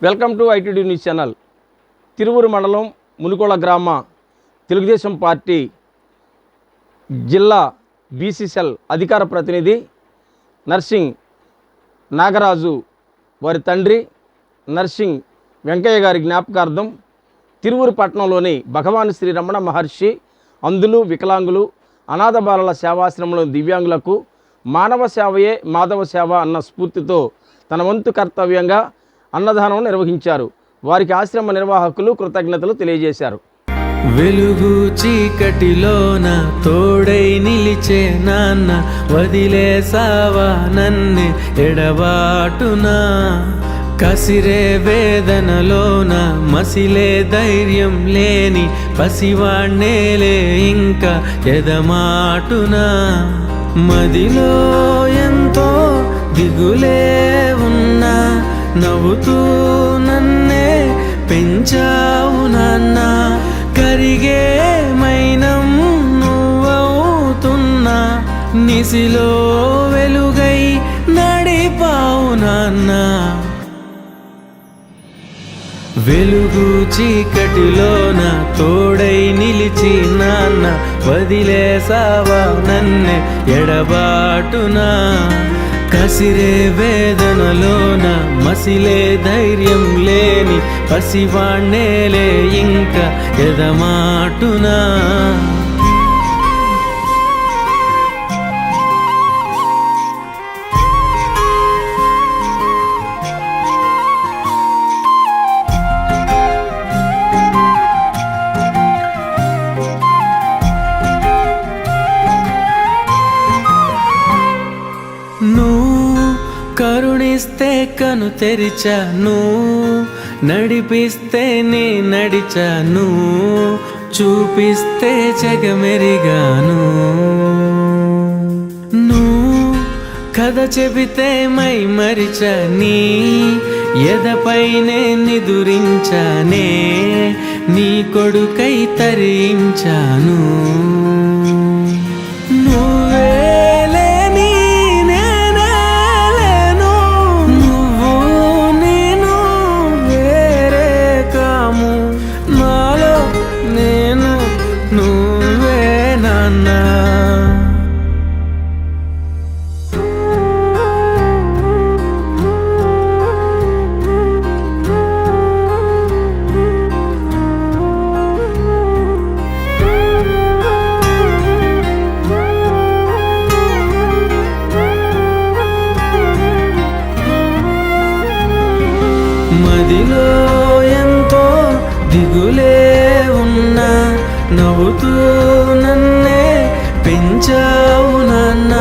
Welcome to ITD news channel. Tiruvuru మండలం మునుకోళ గ్రామ Telugu Desam party జిల్లా బీసీసీఎల్ అధికార ప్రతినిధి నర్సింగ్ నాగరాజు వారి తండ్రి నర్సింగ్ వెంకయ్య గారి జ్ఞాపకార్థం తిరువూరు పట్టణంలోని భగవాన్ శ్రీ రమణ మహర్షి అంధులు, వికలాంగులు, అనాథ బాలల సేవాశ్రమంలో దివ్యాంగులకు మానవ సేవయే మాధవ సేవ అన్న స్ఫూర్తితో తన వంతు కర్తవ్యంగా అన్నదానం నిర్వహించారు. వారికి ఆశ్రమ నిర్వాహకులు కృతజ్ఞతలు తెలియజేశారు. వెలుగు చీకటిలోన తోడై నిలిచే నాన్న, వదిలేసావా నన్నే ఎడబాటునా. కసిరే వేదనలోన మసిలే ధైర్యం లేని పసివాణ్ణేలే ఇంకా ఎదమాటునా. మదిలో ఎంతో దిగులే ఉన్నా, నవ్వుతూ నన్నే పెంచావు నాన్న. కరిగే మైనం నువ్వవుతున్నా, నిసిలో వెలుగై నడిపావు నాన్న. వెలుగు చీకటిలోన తోడై నిలిచి నాన్న, వదిలేసావా నన్నే ఎడబాటునా. కసిరే వేదనలోన మసిలే ధైర్యం లేని పసివాణ్ణేలే ఇంకా ఎదమాటునా. కరుణిస్తే కను తెరిచాను, నడిపిస్తే నే నడిచాను, చూపిస్తే జగమెరిగాను. నువ్వు కథ చెబితే మై మరిచని, ఎదపైనే నిదురించానే, నీ కొడుకై తరించాను. మదిలో ఎంతో దిగులే ఉన్నా, నవ్వుతూ నన్నే పెంచావు నాన్న.